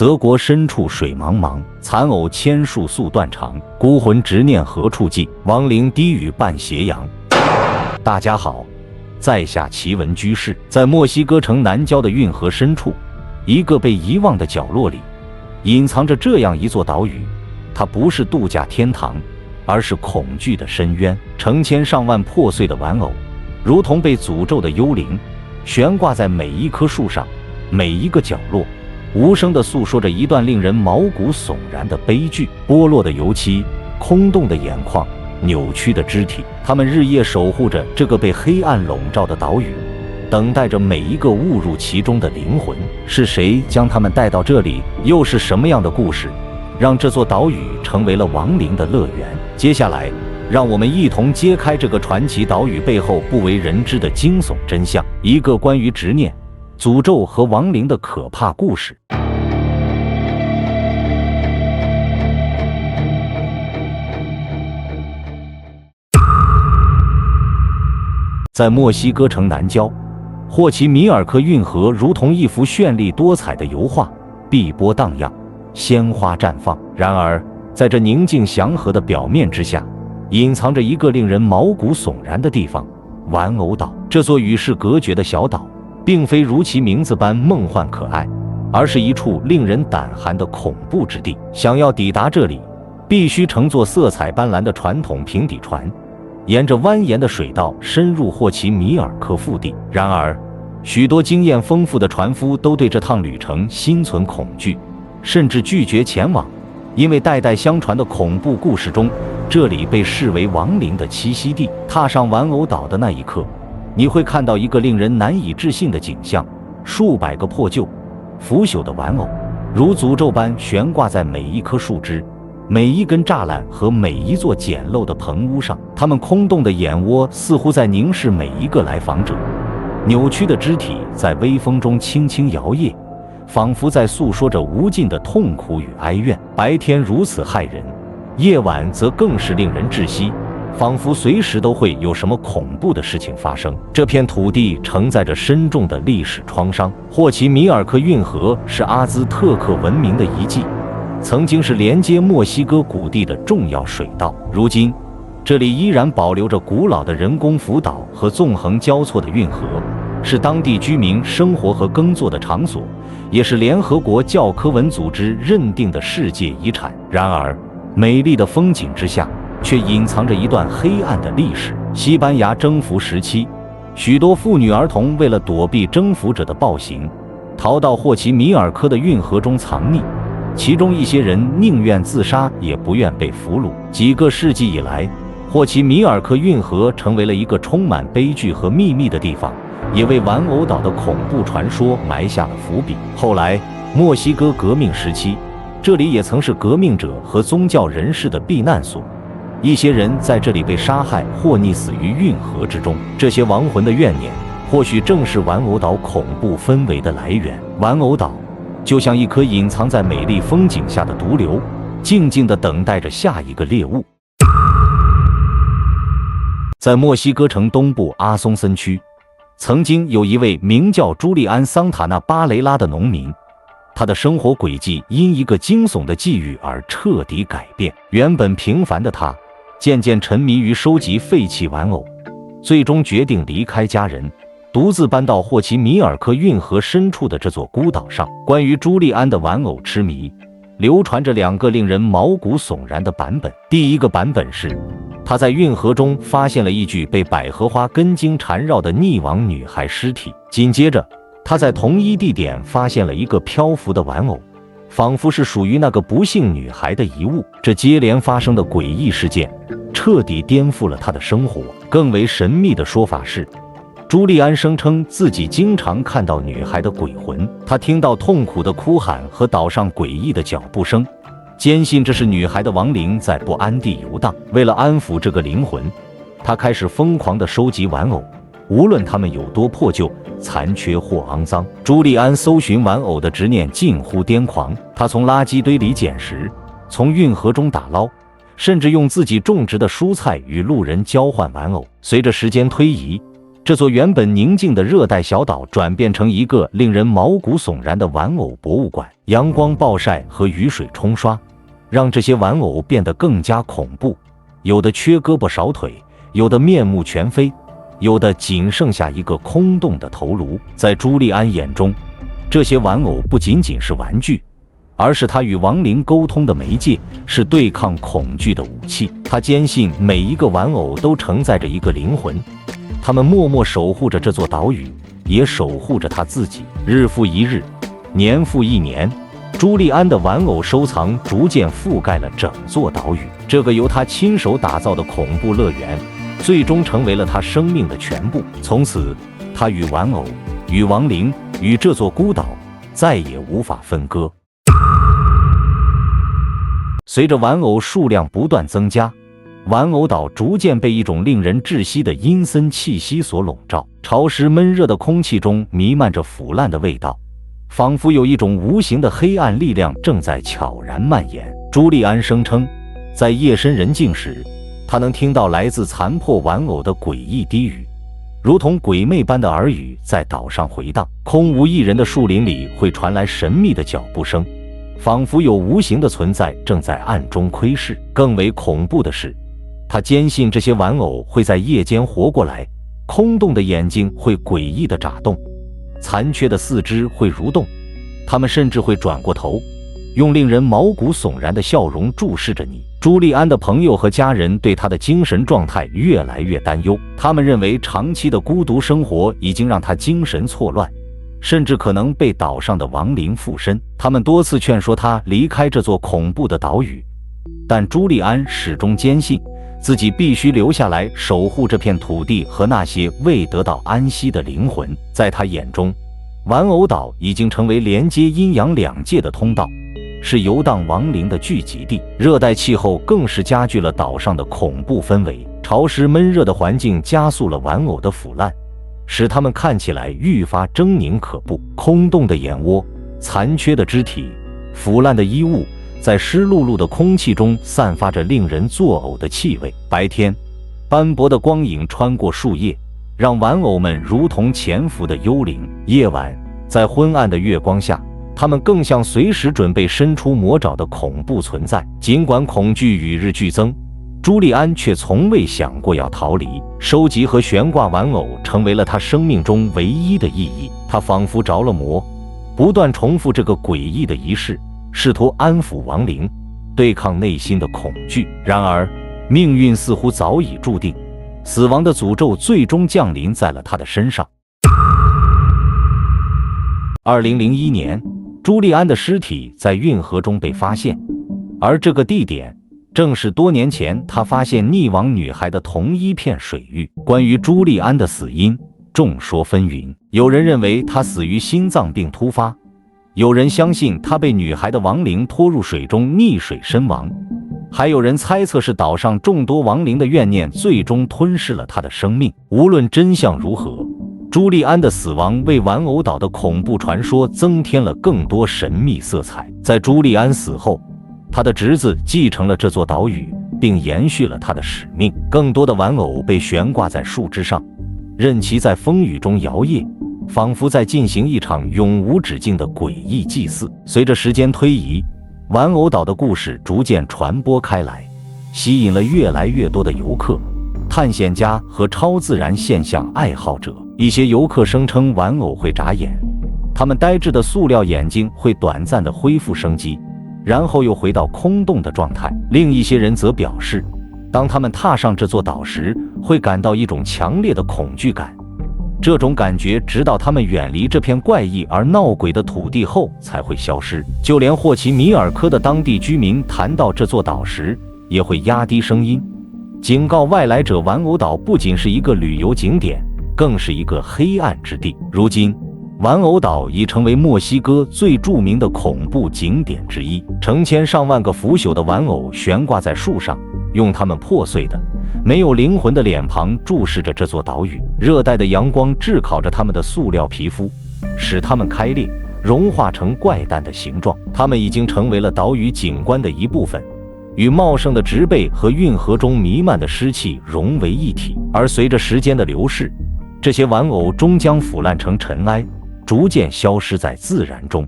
泽国深处水茫茫，残偶千树宿断肠。孤魂执念何处寄？亡灵低语半斜阳。大家好，在下奇闻居士。在墨西哥城南郊的运河深处，一个被遗忘的角落里，隐藏着这样一座岛屿。它不是度假天堂，而是恐惧的深渊。成千上万破碎的玩偶，如同被诅咒的幽灵，悬挂在每一棵树上，每一个角落，无声地诉说着一段令人毛骨悚然的悲剧。剥落的油漆，空洞的眼眶，扭曲的肢体，他们日夜守护着这个被黑暗笼罩的岛屿，等待着每一个误入其中的灵魂。是谁将他们带到这里？又是什么样的故事让这座岛屿成为了亡灵的乐园？接下来，让我们一同揭开这个传奇岛屿背后不为人知的惊悚真相，一个关于执念、诅咒和亡灵的可怕故事。在墨西哥城南郊，霍奇米尔科运河如同一幅绚丽多彩的油画，碧波荡漾，鲜花绽放。然而，在这宁静祥和的表面之下，隐藏着一个令人毛骨悚然的地方——玩偶岛。这座与世隔绝的小岛，并非如其名字般梦幻可爱，而是一处令人胆寒的恐怖之地。想要抵达这里，必须乘坐色彩斑斓的传统平底船，沿着蜿蜒的水道深入霍奇米尔科腹地。然而，许多经验丰富的船夫都对这趟旅程心存恐惧，甚至拒绝前往，因为代代相传的恐怖故事中，这里被视为亡灵的栖息地。踏上玩偶岛的那一刻，你会看到一个令人难以置信的景象：数百个破旧、腐朽的玩偶，如诅咒般悬挂在每一棵树枝、每一根栅栏和每一座简陋的棚屋上。它们空洞的眼窝似乎在凝视每一个来访者，扭曲的肢体在微风中轻轻摇曳，仿佛在诉说着无尽的痛苦与哀怨。白天如此骇人，夜晚则更是令人窒息，仿佛随时都会有什么恐怖的事情发生。这片土地承载着深重的历史创伤。霍奇米尔科运河是阿兹特克文明的遗迹，曾经是连接墨西哥谷地的重要水道。如今，这里依然保留着古老的人工浮岛和纵横交错的运河，是当地居民生活和耕作的场所，也是联合国教科文组织认定的世界遗产。然而，美丽的风景之下，却隐藏着一段黑暗的历史。西班牙征服时期，许多妇女儿童为了躲避征服者的暴行，逃到霍奇米尔科的运河中藏匿，其中一些人宁愿自杀也不愿被俘虏。几个世纪以来，霍奇米尔科运河成为了一个充满悲剧和秘密的地方，也为玩偶岛的恐怖传说埋下了伏笔。后来，墨西哥革命时期，这里也曾是革命者和宗教人士的避难所，一些人在这里被杀害或溺死于运河之中。这些亡魂的怨念，或许正是玩偶岛恐怖氛围的来源。玩偶岛就像一颗隐藏在美丽风景下的毒瘤，静静地等待着下一个猎物。在墨西哥城东部阿松森区，曾经有一位名叫朱利安·桑塔纳巴雷拉的农民，他的生活轨迹因一个惊悚的际遇而彻底改变。原本平凡的他，渐渐沉迷于收集废弃玩偶，最终决定离开家人，独自搬到霍奇米尔科运河深处的这座孤岛上。关于朱利安的玩偶痴迷，流传着两个令人毛骨悚然的版本。第一个版本是，他在运河中发现了一具被百合花根茎缠绕的溺亡女孩尸体。紧接着，他在同一地点发现了一个漂浮的玩偶，仿佛是属于那个不幸女孩的遗物。这接连发生的诡异事件，彻底颠覆了他的生活。更为神秘的说法是，朱利安声称自己经常看到女孩的鬼魂，他听到痛苦的哭喊和岛上诡异的脚步声，坚信这是女孩的亡灵在不安地游荡。为了安抚这个灵魂，他开始疯狂地收集玩偶，无论它们有多破旧、残缺或肮脏。朱利安搜寻玩偶的执念近乎癫狂，他从垃圾堆里捡拾，从运河中打捞，甚至用自己种植的蔬菜与路人交换玩偶。随着时间推移，这座原本宁静的热带小岛转变成一个令人毛骨悚然的玩偶博物馆。阳光暴晒和雨水冲刷，让这些玩偶变得更加恐怖。有的缺胳膊少腿，有的面目全非，有的仅剩下一个空洞的头颅。在朱利安眼中，这些玩偶不仅仅是玩具，而是他与亡灵沟通的媒介，是对抗恐惧的武器。他坚信每一个玩偶都承载着一个灵魂，他们默默守护着这座岛屿，也守护着他自己。日复一日，年复一年，朱利安的玩偶收藏逐渐覆盖了整座岛屿。这个由他亲手打造的恐怖乐园，最终成为了他生命的全部。从此，他与玩偶、与亡灵、与这座孤岛再也无法分割。随着玩偶数量不断增加，玩偶岛逐渐被一种令人窒息的阴森气息所笼罩。潮湿闷热的空气中弥漫着腐烂的味道，仿佛有一种无形的黑暗力量正在悄然蔓延。朱利安声称，在夜深人静时，他能听到来自残破玩偶的诡异低语，如同鬼魅般的耳语在岛上回荡。空无一人的树林里会传来神秘的脚步声，仿佛有无形的存在正在暗中窥视。更为恐怖的是，他坚信这些玩偶会在夜间活过来，空洞的眼睛会诡异地眨动，残缺的四肢会蠕动，他们甚至会转过头，用令人毛骨悚然的笑容注视着你。朱利安的朋友和家人对他的精神状态越来越担忧，他们认为长期的孤独生活已经让他精神错乱，甚至可能被岛上的亡灵附身。他们多次劝说他离开这座恐怖的岛屿，但朱利安始终坚信自己必须留下来守护这片土地和那些未得到安息的灵魂。在他眼中，玩偶岛已经成为连接阴阳两界的通道，是游荡亡灵的聚集地。热带气候更是加剧了岛上的恐怖氛围，潮湿闷热的环境加速了玩偶的腐烂，使它们看起来愈发狰狞可怖。空洞的眼窝，残缺的肢体，腐烂的衣物，在湿漉漉的空气中散发着令人作呕的气味。白天，斑驳的光影穿过树叶，让玩偶们如同潜伏的幽灵。夜晚，在昏暗的月光下，他们更像随时准备伸出魔爪的恐怖存在。尽管恐惧与日俱增，朱利安却从未想过要逃离。收集和悬挂玩偶成为了他生命中唯一的意义。他仿佛着了魔，不断重复这个诡异的仪式，试图安抚亡灵，对抗内心的恐惧。然而，命运似乎早已注定，死亡的诅咒最终降临在了他的身上。2001年，朱利安的尸体在运河中被发现，而这个地点正是多年前他发现溺亡女孩的同一片水域。关于朱利安的死因，众说纷纭。有人认为他死于心脏病突发，有人相信他被女孩的亡灵拖入水中溺水身亡，还有人猜测是岛上众多亡灵的怨念最终吞噬了他的生命。无论真相如何，朱利安的死亡为玩偶岛的恐怖传说增添了更多神秘色彩。在朱利安死后，他的侄子继承了这座岛屿，并延续了他的使命。更多的玩偶被悬挂在树枝上，任其在风雨中摇曳，仿佛在进行一场永无止境的诡异祭祀。随着时间推移，玩偶岛的故事逐渐传播开来，吸引了越来越多的游客、探险家和超自然现象爱好者。一些游客声称玩偶会眨眼，他们呆滞的塑料眼睛会短暂地恢复生机，然后又回到空洞的状态。另一些人则表示，当他们踏上这座岛时，会感到一种强烈的恐惧感，这种感觉直到他们远离这片怪异而闹鬼的土地后才会消失。就连霍奇米尔科的当地居民谈到这座岛时，也会压低声音，警告外来者玩偶岛不仅是一个旅游景点，更是一个黑暗之地。如今，玩偶岛已成为墨西哥最著名的恐怖景点之一，成千上万个腐朽的玩偶悬挂在树上，用它们破碎的、没有灵魂的脸庞注视着这座岛屿。热带的阳光炙烤着它们的塑料皮肤，使它们开裂，融化成怪诞的形状。它们已经成为了岛屿景观的一部分，与茂盛的植被和运河中弥漫的湿气融为一体。而随着时间的流逝，这些玩偶终将腐烂成尘埃，逐渐消失在自然中。